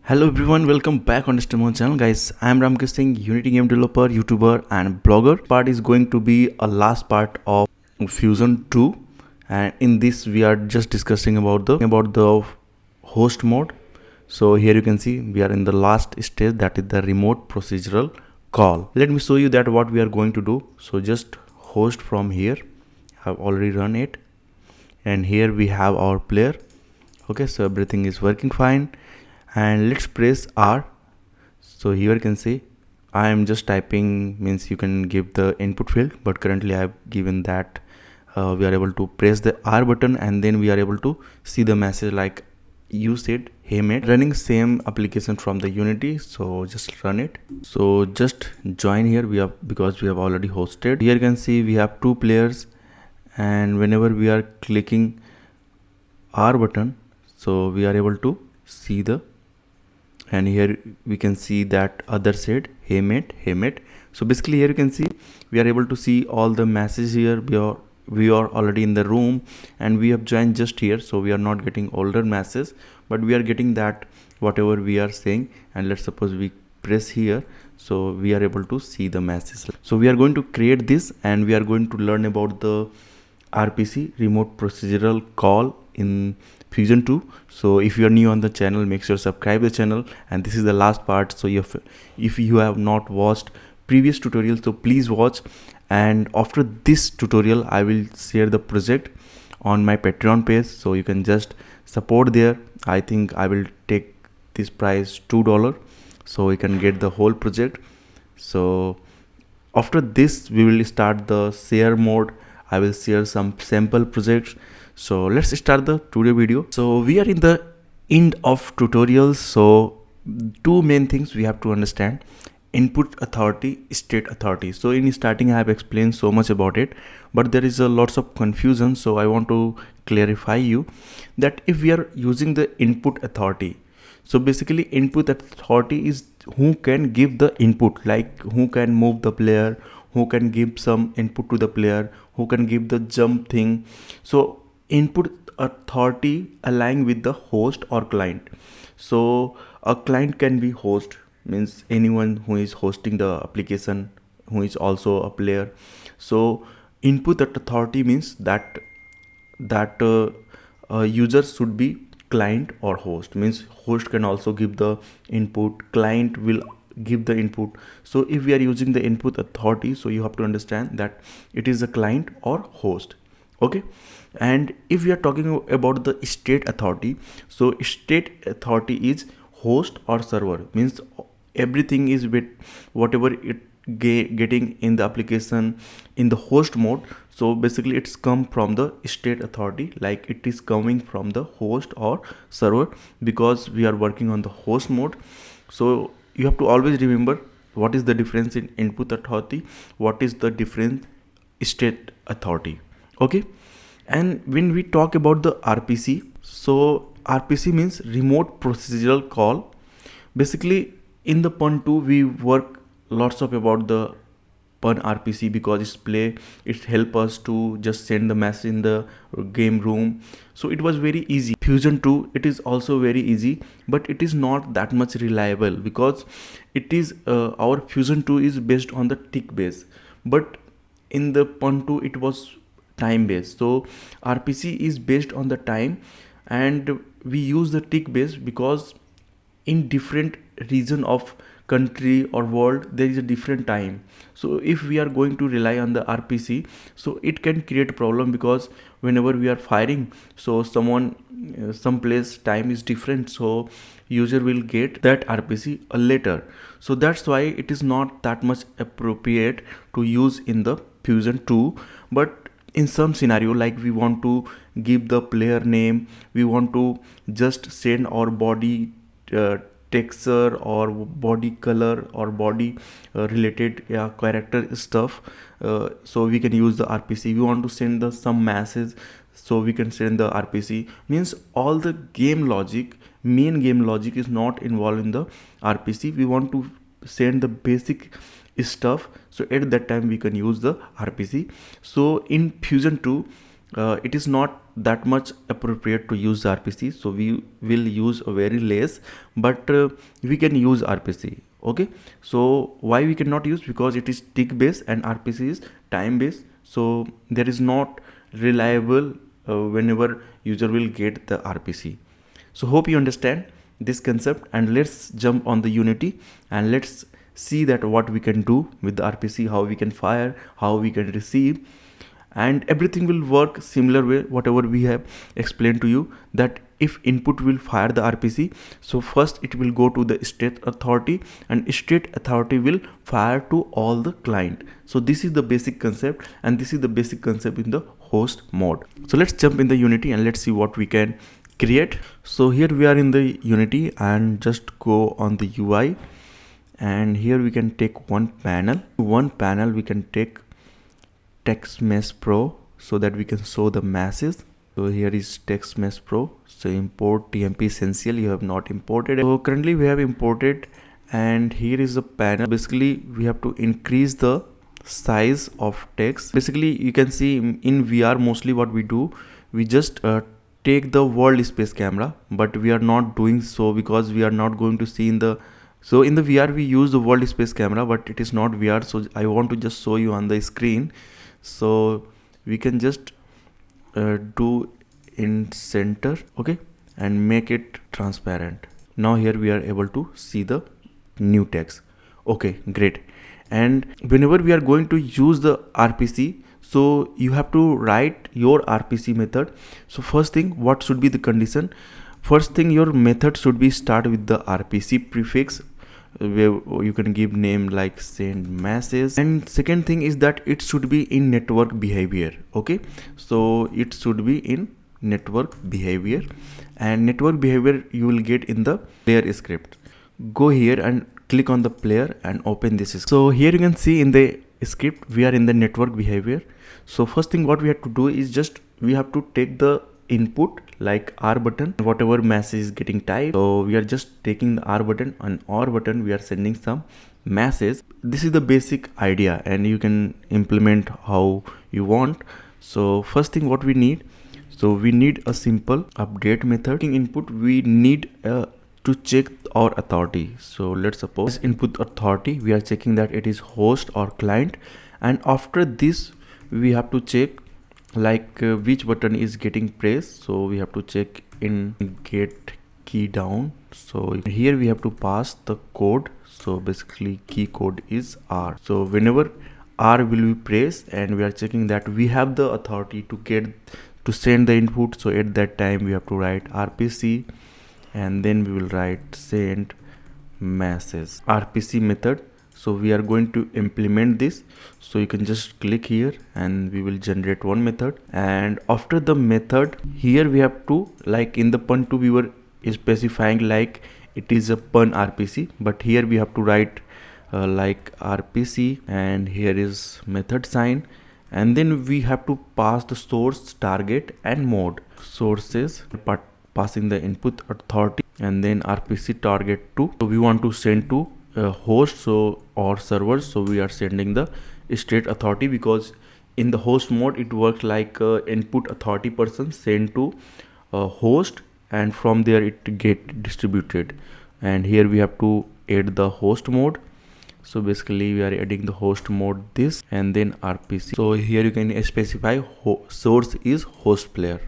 Hello everyone, welcome back on this demo channel. Guys, I am Ramkesh Singh, Unity game developer, YouTuber and blogger. Part is going to be a last part of Fusion 2, and in this we are just discussing about the host mode. So here you can see we are in the last stage, that is the remote procedural call. Let me show you that what we are going to do. So just host from here. I've already run it, and here we have our player. Okay, so everything is working fine, and let's press R. So here you can see I am just typing, means you can give the input field, but currently I have given that we are able to press the R button, and then we are able to see the message like you said, hey mate. Running same application from the Unity, so just run it. So just join here, we have, because we have already hosted. Here you can see we have two players, and whenever we are clicking R button, so we are able to see the, and here we can see that other said hey mate, hey mate. So basically here you can see we are able to see all the messages here. We are already in the room and we have joined just here, so we are not getting older messages, but we are getting that whatever we are saying. And let's suppose we press here, so we are able to see the message. So we are going to create this, and we are going to learn about the RPC, remote procedural call, in Fusion 2. So if you are new on the channel, make sure to subscribe the channel, and this is the last part. So if you have not watched previous tutorials, so please watch. And after this tutorial I will share the project on my Patreon page, so you can just support there. I think I will take this price $2, so you can get the whole project. So after this we will start the share mode. I will share some sample projects. So let's start the today video. So we are in the end of tutorials. So two main things we have to understand: input authority, state authority. So in starting I have explained so much about it, but there is a lots of confusion. So I want to clarify you that if we are using the input authority, so basically input authority is who can give the input, like who can move the player, who can give some input to the player, who can give the jump thing. So input authority align with the host or client. So a client can be host, means anyone who is hosting the application, who is also a player. So input authority means that user should be client or host, means host can also give the input, client will give the input. So if we are using the input authority, so you have to understand that it is a client or host. Okay, and if we are talking about the state authority, so state authority is host or server, means everything is with whatever it getting in the application in the host mode. So basically it's come from the state authority, like it is coming from the host or server, because we are working on the host mode. So you have to always remember what is the difference in input authority, what is the difference state authority. Okay, and when we talk about the RPC, so RPC means remote procedural call. Basically in the Pun 2 we work lots of about the Pun RPC, because it help us to just send the message in the game room. So it was very easy. Fusion 2, it is also very easy, but it is not that much reliable, because it is our Fusion 2 is based on the tick base, but in the Pun 2 it was time based. So RPC is based on the time, and we use the tick base because in different region of country or world there is a different time. So if we are going to rely on the RPC, so it can create problem, because whenever we are firing, so some place time is different, so user will get that RPC later. So that's why it is not that much appropriate to use in the Fusion 2. But in some scenario, like we want to give the player name, we want to just send our body texture or body color or body related character stuff, so we can use the RPC. We want to send some message, so we can send the RPC. Means all the main game logic is not involved in the RPC. We want to send the basic stuff, so at that time we can use the RPC. So in Fusion 2 it is not that much appropriate to use RPC, so we will use a very less, but we can use RPC. Okay, so why we cannot use? Because it is tick based and RPC is time based, so there is not reliable whenever user will get the RPC. So hope you understand this concept, and let's jump on the Unity and let's see that what we can do with the RPC, how we can fire, how we can receive, and everything will work similar way whatever we have explained to you. That if input will fire the RPC, so first it will go to the state authority and state authority will fire to all the client. So this is the basic concept, and this is the basic concept in the host mode. So let's jump in the Unity and let's see what we can create. So here we are in the Unity, and just go on the UI, and here we can take one panel we can take Text Mesh Pro, so that we can show the masses. So here is Text Mesh Pro. So import TMP Essential, you have not imported. So currently we have imported, and here is the panel. Basically we have to increase the size of text. Basically you can see in VR mostly what we do, we just take the world space camera, but we are not doing so because we are not going to see in the, so in the VR we use the world space camera, but it is not VR. So I want to just show you on the screen. So we can just do in center, okay, and make it transparent. Now here we are able to see the new text. Okay, great. And whenever we are going to use the RPC, so you have to write your RPC method. So first thing, what should be the condition? First thing, your method should be start with the RPC prefix, where you can give name like send message. And second thing is that it should be in network behavior. Okay, so it should be in network behavior, and network behavior you will get in the player script. Go here and click on the player and open this. So here you can see in the script we are in the network behavior. So first thing what we have to do is just we have to take the input like R button, whatever message is getting typed. So we are just taking the R button, and R button we are sending some message. This is the basic idea, and you can implement how you want. So first thing what we need, so we need a simple update method. In input we need to check our authority. So let's suppose input authority, we are checking that it is host or client, and after this we have to check like which button is getting pressed. So we have to check in get key down. So here we have to pass the code. So basically key code is R. So whenever R will be pressed and we are checking that we have the authority to get to send the input, so at that time we have to write RPC, and then we will write send message RPC method. So we are going to implement this. So you can just click here and we will generate one method, and after the method here we have to, like in the pun2 we were specifying like it is a pun RPC, but here we have to write like RPC, and here is method sign, and then we have to pass the source, target and mode. Sources passing the input authority, and then RPC target to, so we want to send to host, so or servers. So we are sending the state authority, because in the host mode it works like input authority person send to host, and from there it get distributed. And here we have to add the host mode. So basically we are adding the host mode this, and then RPC. So here you can specify source is host player.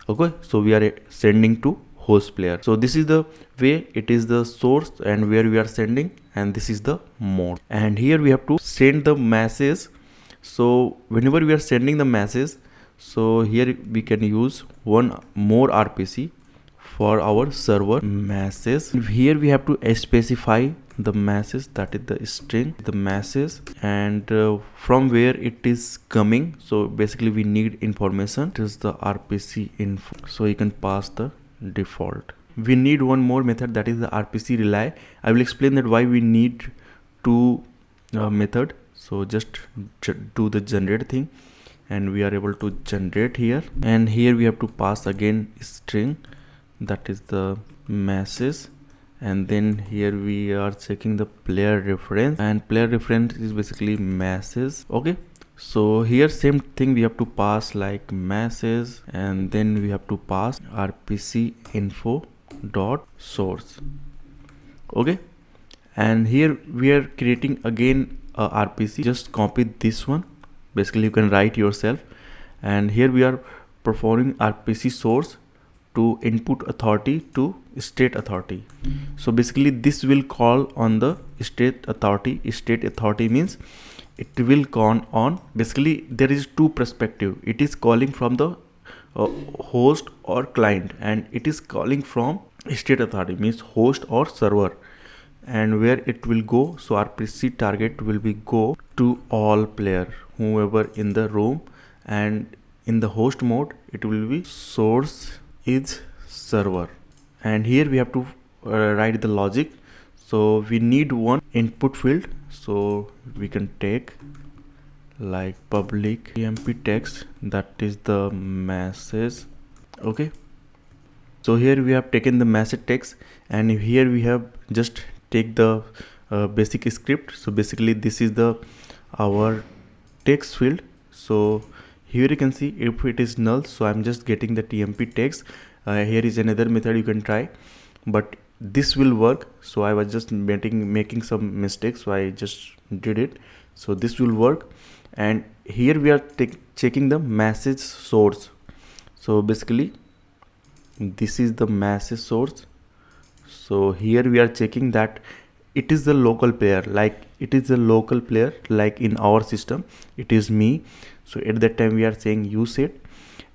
Okay, so we are sending to host player. So this is the way, it is the source and where we are sending, and this is the mode. And here we have to send the message. So whenever we are sending the message, so here we can use one more RPC for our server message. Here we have to specify the message, that is the string, the message, and from where it is coming. So basically we need information. It is the RPC info, so you can pass the default. We need one more method, that is the RPC relay. I will explain that why we need two method. So just do the generate thing, and we are able to generate here, and here we have to pass again string, that is the message, and then here we are checking the player reference, and player reference is basically message. Okay, So here same thing, we have to pass like message, and then we have to pass rpc info dot source. Okay, and here we are creating again a rpc. Just copy this one, basically you can write yourself. And here we are performing rpc source to input authority to state authority. So basically this will call on the state authority. State authority means it will call on, basically there is two perspective. It is calling from the host or client, and it is calling from state authority means host or server. And where it will go, so rpc target will be go to all player whoever in the room, and in the host mode it will be source is server. And here we have to write the logic. So we need one input field, so we can take like public emp text, that is the message. Okay, so here we have taken the message text, and here we have just take the basic script. So basically this is the our text field. So here you can see if it is null, so I'm just getting the tmp text. Here is another method you can try, but this will work. So I was just making some mistakes, so I just did it. So this will work. And here we are checking the message source. So basically this is the message source. So here we are checking that it is the local player, like it is a local player, like in our system it is me. So at that time we are saying use it,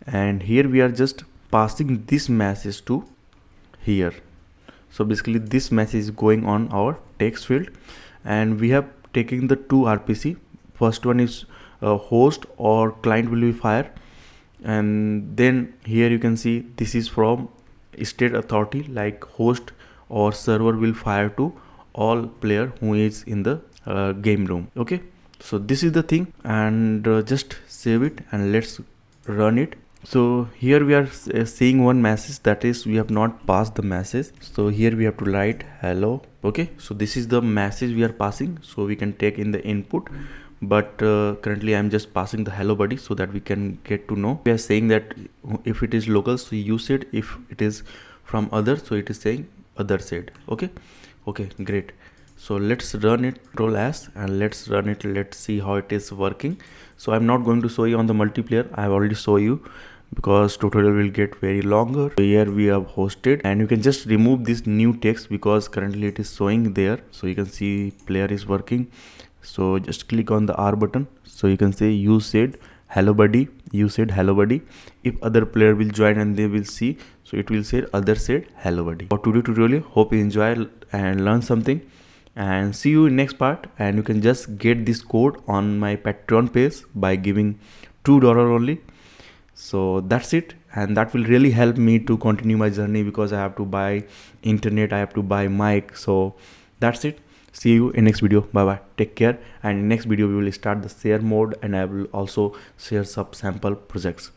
and here we are just passing this message to here. So basically this message is going on our text field, and we have taken the two rpc. First one is host or client will be fire, and then here you can see this is from state authority, like host or server will fire to all player who is in the game room. Okay, so this is the thing, and just save it and let's run it. So here we are seeing one message, that is we have not passed the message. So here we have to write hello. Okay, so this is the message we are passing, so we can take in the input, but currently I'm just passing the hello buddy so that we can get to know. We are saying that if it is local, so use it. If it is from other, so it is saying other said. Okay, great. So let's run it, Control S, and let's run it. Let's see how it is working. So I'm not going to show you on the multiplayer, I have already show you, because tutorial will get very longer. So here we have hosted, and you can just remove this new text because currently it is showing there. So you can see player is working. So just click on the R button. So you can say you said hello buddy, you said hello buddy. If other player will join and they will see, so it will say other said hello buddy. For today tutorial, hope you enjoy and learn something, and see you in next part. And you can just get this code on my Patreon page by giving $2 only. So that's it, and that will really help me to continue my journey, because I have to buy internet, I have to buy mic. So that's it. See you in next video. Bye bye, take care. And in next video we will start the share mode, and I will also share some sample projects.